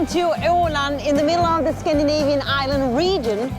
Welcome to Åland in the middle of the Scandinavian island region.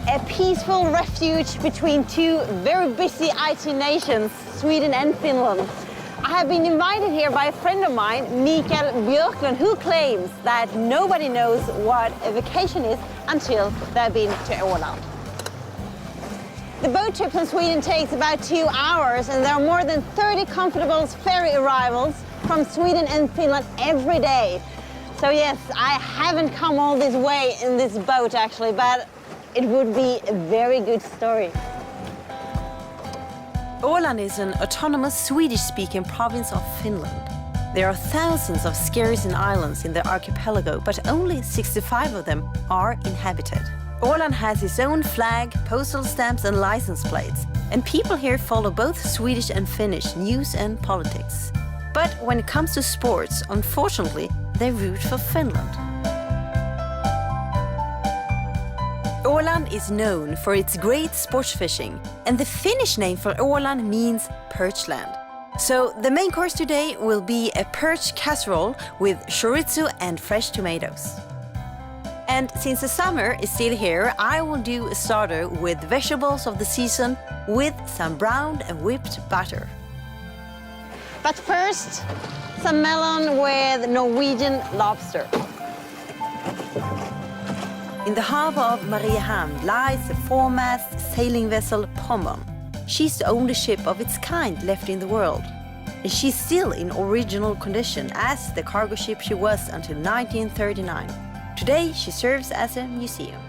A peaceful refuge between two very busy IT nations, Sweden and Finland. I have been invited here by a friend of mine, Mikael Björklund, who claims that nobody knows what a vacation is until they've been to Åland. The boat trip from Sweden takes about 2 hours, and there are more than 30 comfortable ferry arrivals from Sweden and Finland every day. So yes, I haven't come all this way in this boat actually, but it would be a very good story. Åland is an autonomous Swedish-speaking province of Finland. There are thousands of skerries and islands in the archipelago, but only 65 of them are inhabited. Åland has its own flag, postal stamps and license plates, and people here follow both Swedish and Finnish news and politics. But when it comes to sports, unfortunately, they root for Finland. Åland is known for its great sports fishing, and the Finnish name for Åland means perch land. So the main course today will be a perch casserole with chorizo and fresh tomatoes. And since the summer is still here, I will do a starter with vegetables of the season with some browned and whipped butter. But first, some melon with Norwegian lobster. In the harbor of Mariehamn lies the four-mast sailing vessel Pommern. She's the only ship of its kind left in the world. And she's still in original condition as the cargo ship she was until 1939. Today, she serves as a museum.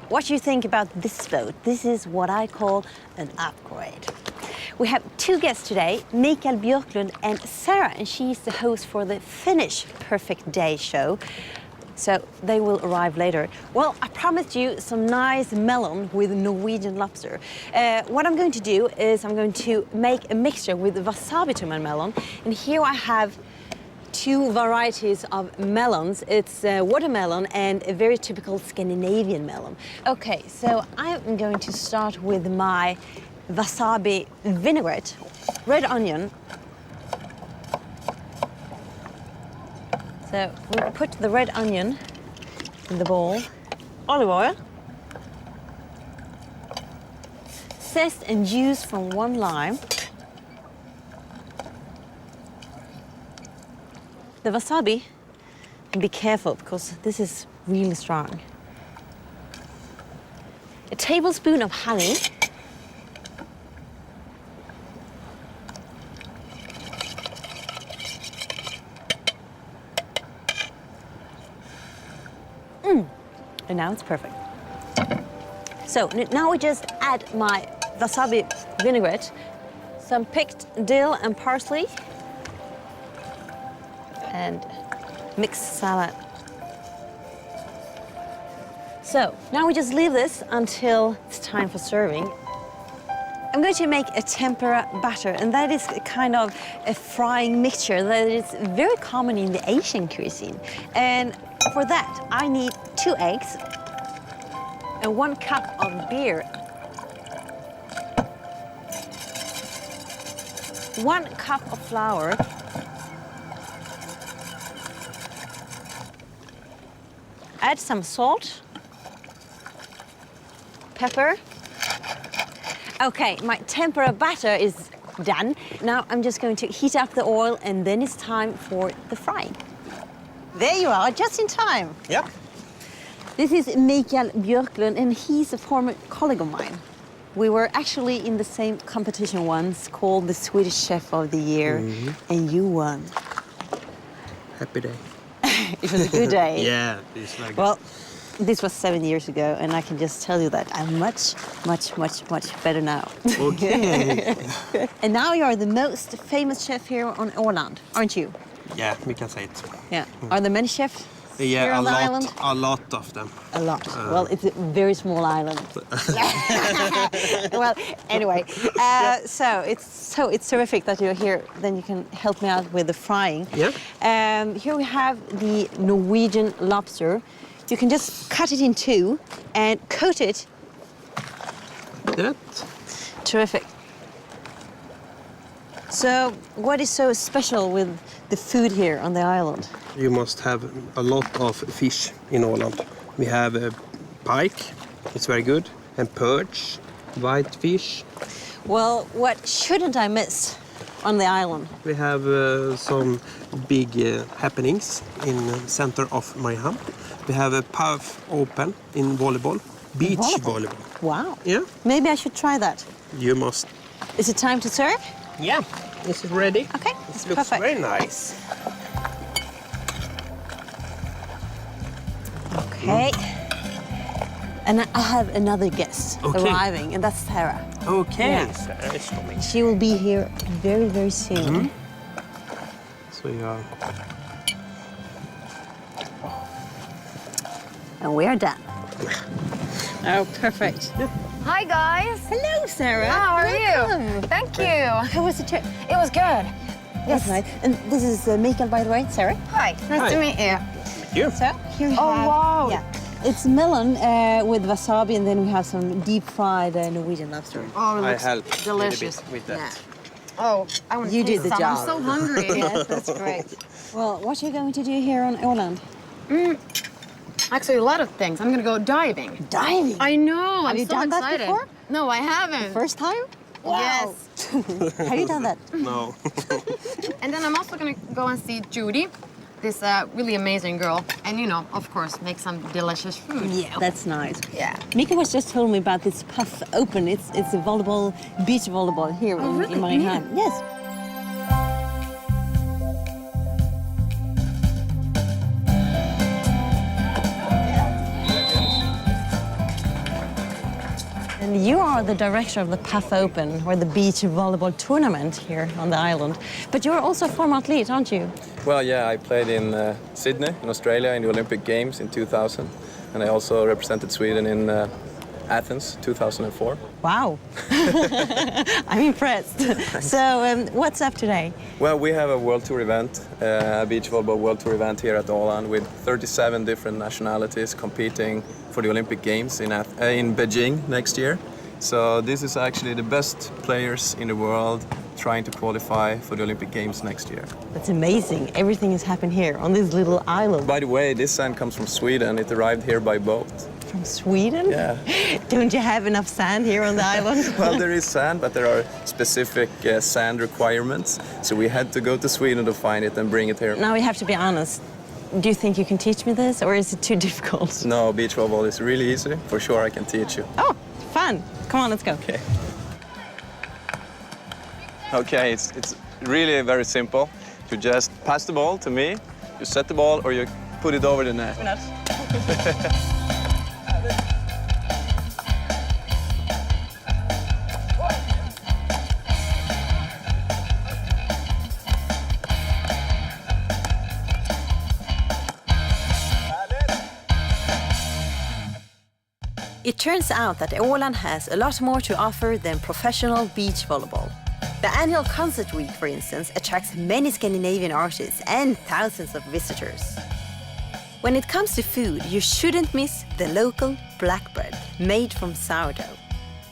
What do you think about this boat? This is what I call an upgrade. We have two guests today, Mikael Björklund and Sarah, and she's the host for the Finnish Perfect Day show. So they will arrive later. Well, I promised you some nice melon with Norwegian lobster. What I'm going to do is I'm going to make a mixture with wasabi tomato melon. And here I have two varieties of melons. It's watermelon and a very typical Scandinavian melon. Okay, so I'm going to start with my wasabi vinaigrette, red onion. So we'll put the red onion in the bowl, olive oil, zest and juice from one lime, the wasabi, and be careful because this is really strong. A tablespoon of honey. And now it's perfect. So now we just add my wasabi vinaigrette, some picked dill and parsley, and mixed salad. So now we just leave this until it's time for serving. I'm going to make a tempura batter, and that is kind of a frying mixture that is very common in the Asian cuisine. And for that, I need 2 eggs and 1 cup of beer, 1 cup of flour, add some salt, pepper. Okay, my tempura batter is done. Now I'm just going to heat up the oil, and then it's time for the frying. There you are, just in time. Yeah. This is Mikael Björklund, and he's a former colleague of mine. We were actually in the same competition once called the Swedish Chef of the Year, and you won. Happy day. It was a good day. Yeah, it's like Well, this was 7 years ago, and I can just tell you that I'm much, much, much, much better now. Okay. And now you're the most famous chef here on Åland, aren't you? Yeah, we can say it. Yeah. Are there many chefs here on the island? A lot of them. A lot. Well, it's a very small island. Well, anyway, so it's terrific that you're here. Then you can help me out with the frying. Yeah. Here we have the Norwegian lobster. You can just cut it in two and coat it. That. Terrific. So, what is so special with the food here on the island? You must have a lot of fish in Åland. We have pike, it's very good, and perch, whitefish. Well, what shouldn't I miss on the island? We have some big happenings in the center of Mariehamn. We have a puff open in volleyball, beach volleyball. Wow. Yeah. Maybe I should try that. You must. Is it time to serve? Yeah. Is it ready? Okay, This looks perfect. very nice. Okay. And I have another guest arriving, and that's Sarah. Okay. Yeah. Sarah is coming. She will be here very, very soon. So yeah. And we are done. Oh, perfect. Hi guys. Hello, Sarah. How are Welcome. you? Thank you. How was the trip? It was good. That's nice. And this is Mikael, by the way, Sarah. Hi. Nice Hi. to meet you. You. So here we Oh, have. wow. Yeah. It's melon with wasabi, and then we have some deep fried Norwegian lobster. Oh, it I looks helped delicious. a little bit with that. Oh, I want to You taste did the some. job. I'm so hungry. Yes, that's great. Well, what are you going to do here on Åland? Actually, a lot of things. I'm gonna go diving. Diving. I know. Have I'm you so done that excited. before? No, I haven't. First time? Yes. Have you done that? No. And then I'm also gonna go and see Judy, this really amazing girl, and of course, make some delicious food. Yeah, that's nice. Yeah. Mika was just told me about this Puff Open. It's a volleyball, beach volleyball here really? in Mariehamn. Yes. And you are the director of the Puff Open, or the beach volleyball tournament here on the island. But you're also a former athlete, aren't you? Well, yeah, I played in Sydney, in Australia, in the Olympic Games in 2000. And I also represented Sweden in Athens, 2004. Wow. I'm impressed. So what's up today? Well, we have a World Tour event, a beach volleyball World Tour event here at Åland with 37 different nationalities competing for the Olympic Games in Beijing next year. So this is actually the best players in the world trying to qualify for the Olympic Games next year. That's amazing. Everything has happened here on this little island. By the way, this sand comes from Sweden. It arrived here by boat. From Sweden? Yeah. Don't you have enough sand here on the island? Well, there is sand, but there are specific sand requirements. So we had to go to Sweden to find it and bring it here. Now we have to be honest. Do you think you can teach me this, or is it too difficult? No, beach volleyball is really easy. For sure, I can teach you. Oh, fun. Come on, let's go. Okay. Okay, it's really very simple. You just pass the ball to me, you set the ball, or you put it over the net. It turns out that Åland has a lot more to offer than professional beach volleyball. The annual concert week, for instance, attracts many Scandinavian artists and thousands of visitors. When it comes to food, you shouldn't miss the local black bread made from sourdough.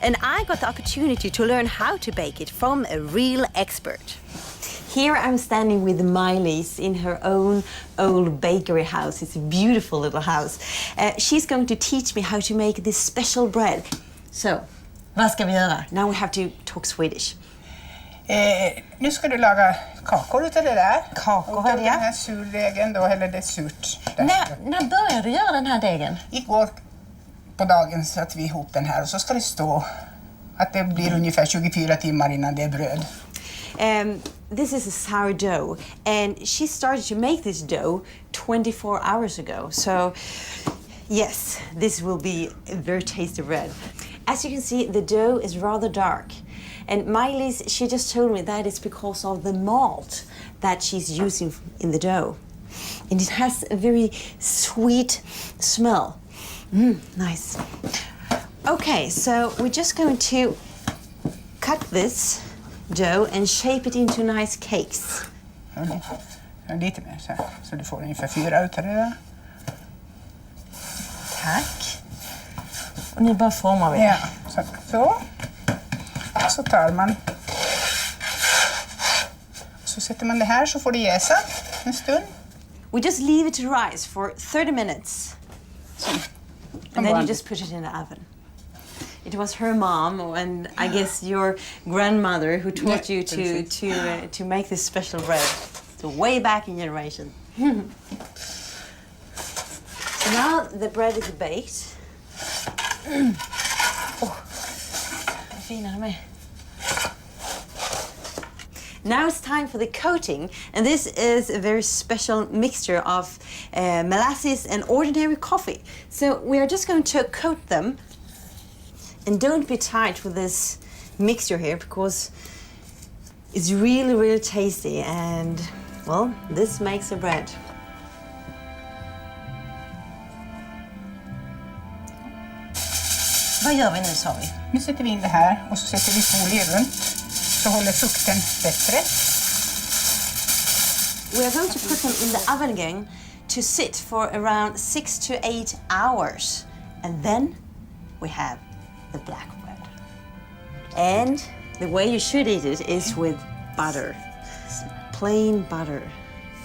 And I got the opportunity to learn how to bake it from a real expert. Here I'm standing with Miley's in her own old bakery house. It's a beautiful little house. She's going to teach me how to make this special bread. So, vad ska vi göra? Now we have to talk Swedish. Nu ska du laga kakor utav det där. Kakor, utav ja. den här surdegen då, eller det är surt. Där. När började du göra den här degen? Igår på dagen satte vi ihop den här och så ska det stå att det blir ungefär 24 timmar innan det är bröd. This is a sourdough, and she started to make this dough 24 hours ago. So, yes, this will be a very tasty bread. As you can see, the dough is rather dark. And Miley's, she just told me that it's because of the malt that she's using in the dough. And it has a very sweet smell. Nice. Okay, so we're just going to cut this dough and shape it into nice cakes. Lite mer så här, så du får ungefär 4 utav det där. Tack. Och nu bara formar vi. Ja, så. Så tar man. Så Så sätter man det här så får det jäsa en stund. We just leave it to rise for 30 minutes. And then you just put it in the oven. It was her mom and I guess your grandmother who taught you to make this special bread. So way back in generation. So now the bread is baked. Now it's time for the coating, and this is a very special mixture of molasses and ordinary coffee. So we are just going to coat them, and don't be tight with this mixture here because it's really, really tasty, and well, this makes the bread. Vad gör vi nu, sa vi? Nu sätter vi in det här och så sätter vi folie runt så håller fukten bättre. We are going to put them in the oven again to sit for around 6 to 8 hours. And then we have the black bread. And the way you should eat it is with butter. Plain butter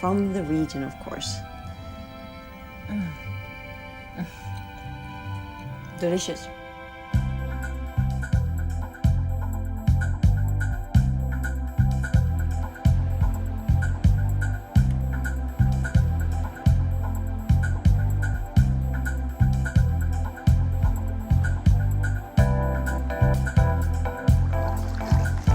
from the region, of course. Delicious.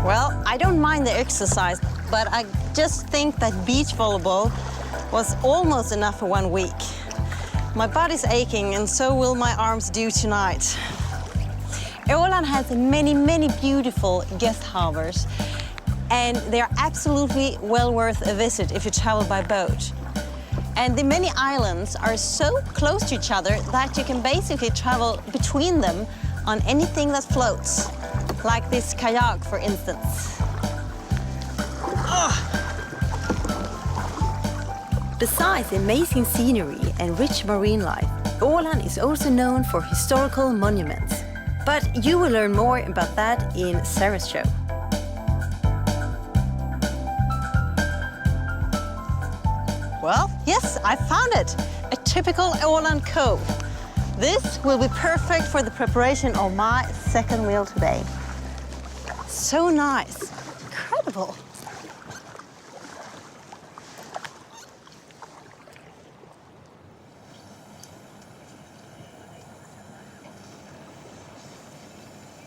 Well, I don't mind the exercise, but I just think that beach volleyball was almost enough for 1 week. My body's aching, and so will my arms do tonight. Åland has many, many beautiful guest harbors, and they are absolutely well worth a visit if you travel by boat. And the many islands are so close to each other that you can basically travel between them on anything that floats, like this kayak, for instance. Besides the amazing scenery and rich marine life, Åland is also known for historical monuments. But you will learn more about that in Sarah's show. Well, yes, I found it. A typical Åland cove. This will be perfect for the preparation of my second meal today. So nice. Incredible.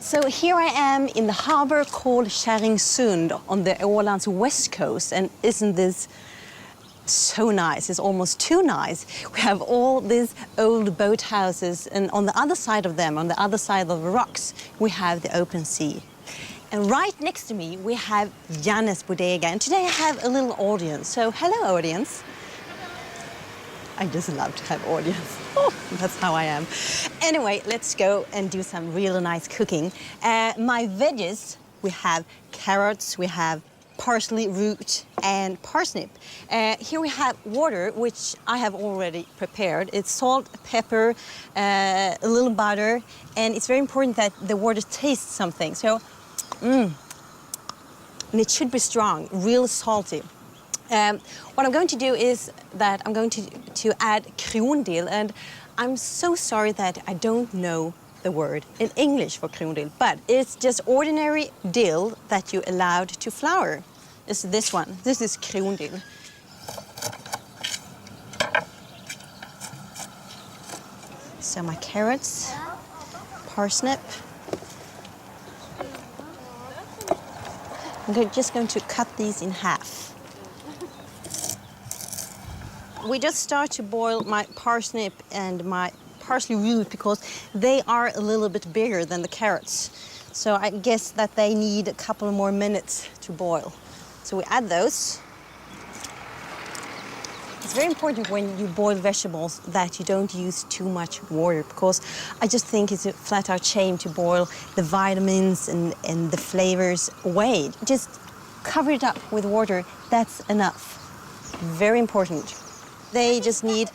So here I am in the harbor called Kärringsund on the Åland's west coast, and isn't this so nice? It's almost too nice. We have all these old boathouses, and on the other side of them, on the other side of the rocks, we have the open sea. And right next to me, we have Janne's Bodega, and today I have a little audience. So hello, audience. I just love to have audience. Oh, that's how I am. Anyway, let's go and do some really nice cooking. My veggies, we have carrots, we have parsley root and parsnip. Here we have water, which I have already prepared. It's salt, pepper, a little butter, and it's very important that the water tastes something. So, and it should be strong, real salty. What I'm going to do is that I'm going to add krondill, and I'm so sorry that I don't know the word in English for krondill, but it's just ordinary dill that you allowed to flour. It's this one. This is krondill. So my carrots, parsnip. I'm just going to cut these in half. We just start to boil my parsnip and my parsley root because they are a little bit bigger than the carrots. So I guess that they need a couple more minutes to boil. So we add those. It's very important when you boil vegetables that you don't use too much water, because I just think it's a flat-out shame to boil the vitamins and the flavors away. Just cover it up with water, that's enough. Very important. They just need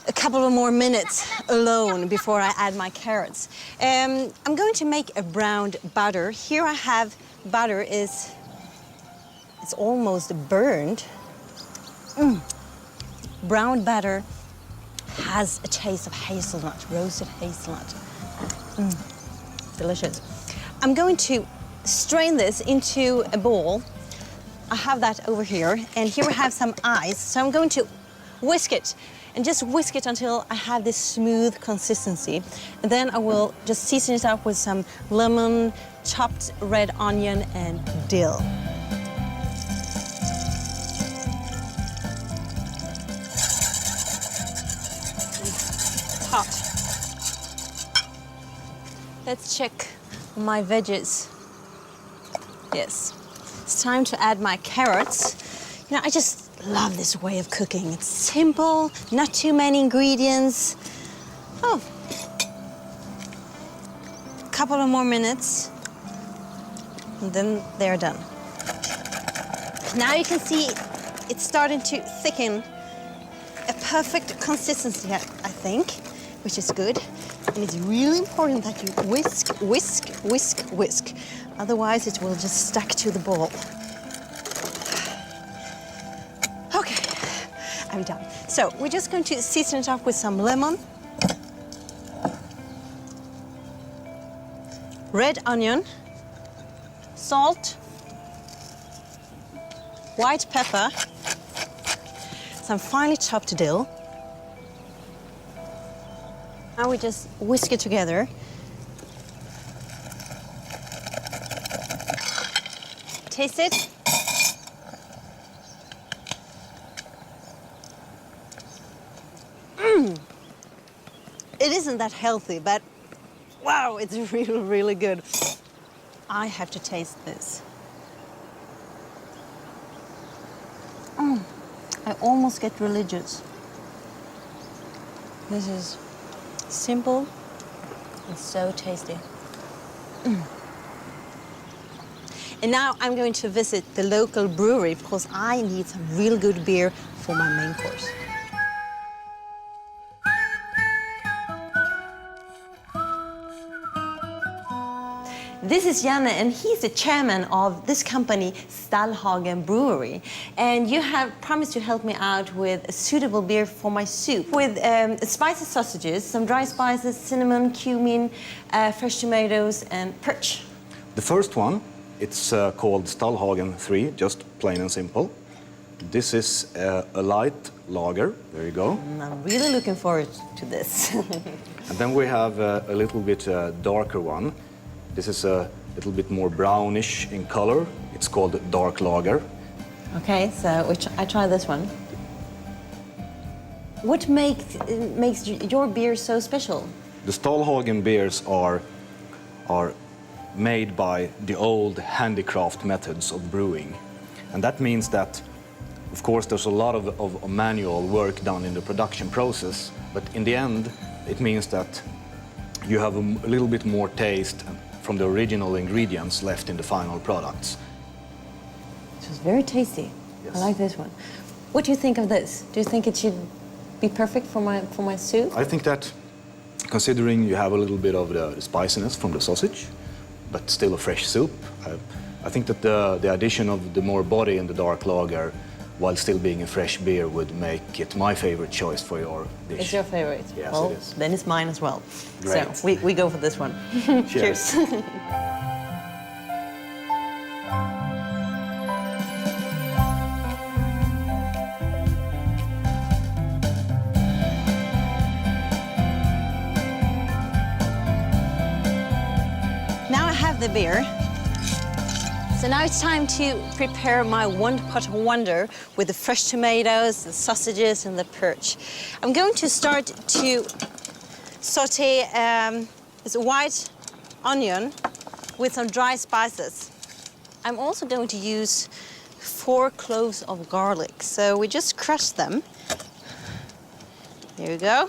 a couple of more minutes alone before I add my carrots. I'm going to make a browned butter. Here I have butter is it's almost burned. Brown batter has a taste of hazelnut, roasted hazelnut. Delicious. I'm going to strain this into a bowl. I have that over here, and here I have some ice. So I'm going to whisk it, and just whisk it until I have this smooth consistency. And then I will just season it up with some lemon, chopped red onion, and dill. Hot. Let's check my veggies. Yes, it's time to add my carrots. You know, I just love this way of cooking. It's simple, not too many ingredients. Oh, a couple of more minutes, and then they're done. Now you can see it's starting to thicken. A perfect consistency, I think, which is good. And it's really important that you whisk, whisk, whisk, whisk. Otherwise, it will just stick to the bowl. Okay, I'm done. So we're just going to season it up with some lemon, red onion, salt, white pepper, some finely chopped dill. Now we just whisk it together. Taste it. It isn't that healthy, but wow, it's really, really good. I have to taste this. I almost get religious. This is simple and so tasty. And now I'm going to visit the local brewery because I need some real good beer for my main course. This is Janne, and he's the chairman of this company, Stallhagen Brewery. And you have promised to help me out with a suitable beer for my soup with spicy sausages, some dry spices, cinnamon, cumin, fresh tomatoes, and perch. The first one, it's called Stallhagen 3, just plain and simple. This is a light lager. There you go. I'm really looking forward to this. And then we have a little bit darker one. This is a little bit more brownish in color. It's called dark lager. Okay, so I try this one. What makes your beer so special? The Stallhagen beers are made by the old handicraft methods of brewing. And that means that, of course, there's a lot of manual work done in the production process, but in the end, it means that you have a little bit more taste from the original ingredients left in the final products. This is very tasty. Yes. I like this one. What do you think of this? Do you think it should be perfect for my soup? I think that, considering you have a little bit of the spiciness from the sausage, but still a fresh soup, I think that the addition of the more body in the dark lager, while still being a fresh beer, would make it my favorite choice for your dish. It's your favorite? Yes, well, it is. Then it's mine as well. Great. So we go for this one. Cheers. Cheers. Now I have the beer. So now it's time to prepare my one-pot wonder with the fresh tomatoes, the sausages, and the perch. I'm going to start to saute this white onion with some dry spices. I'm also going to use 4 cloves of garlic. So we just crush them. Here we go.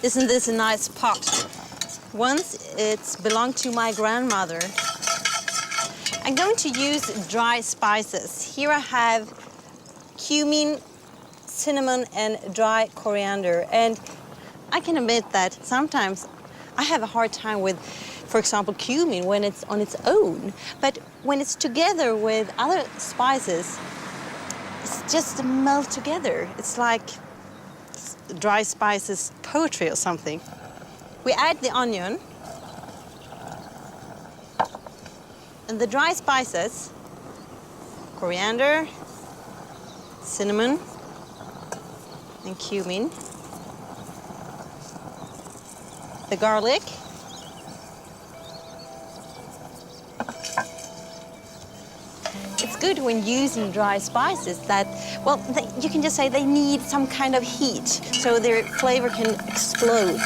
Isn't this a nice pot? Once it's belonged to my grandmother. I'm going to use dry spices. Here I have cumin, cinnamon, and dry coriander. And I can admit that sometimes I have a hard time with for example, cumin when it's on its own. But when it's together with other spices, it's just melt together. It's like dry spices poetry or something. We add the onion and the dry spices, coriander, cinnamon, and cumin. The garlic. It's good when using dry spices that, well, you can just say they need some kind of heat so their flavor can explode.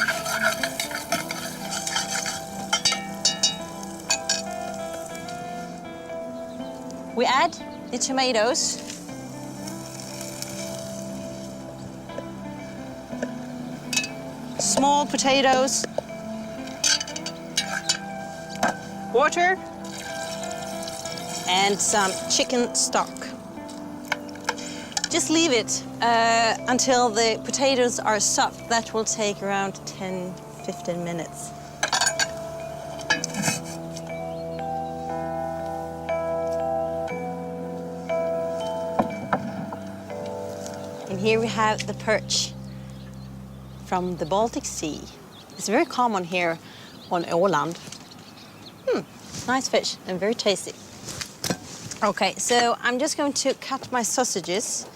We add the tomatoes. Small potatoes. Water. And some chicken stock. Just leave it until the potatoes are soft. That will take around 10-15 minutes. And here we have the perch from the Baltic Sea. It's very common here on Åland. Nice fish and very tasty. Okay, so I'm just going to cut my sausages.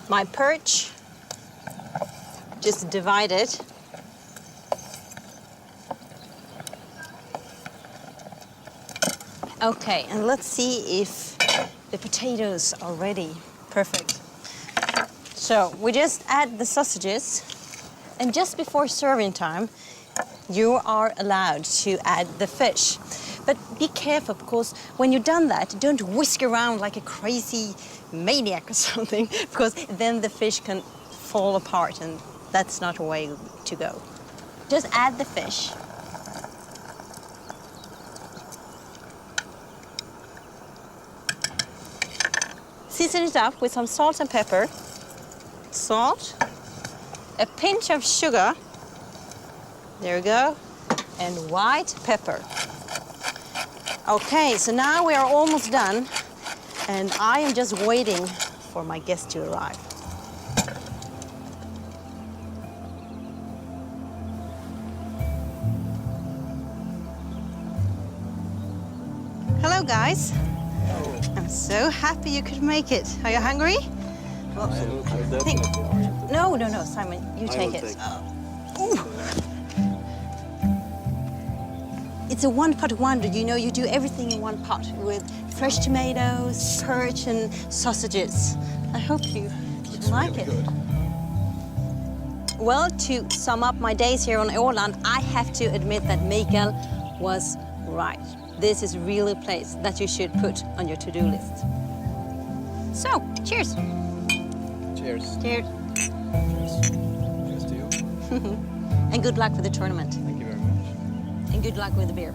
My perch, just divide it. Okay, and let's see if the potatoes are ready. Perfect. So we just add the sausages, and just before serving time, you are allowed to add the fish. But be careful, because when you've done that, don't whisk around like a crazy maniac or something, because then the fish can fall apart, and that's not a way to go. Just add the fish. Season it up with some salt and pepper. Salt, a pinch of sugar. There we go. And white pepper. Okay, so now we are almost done, and I am just waiting for my guest to arrive. Hello, guys. Hello. I'm so happy you could make it. Are you hungry? Well, Absolutely. no, Simon, you take it. Ooh. It's a one-pot wonder. You know, you do everything in one pot with fresh tomatoes, perch, and sausages. I hope you like it. Good. Well, to sum up my days here on Åland, I have to admit that Mikael was right. This is really a place that you should put on your to-do list. So, cheers. Cheers. Cheers. Cheers to you. And good luck with the tournament. Thank you very much. And good luck with the beer.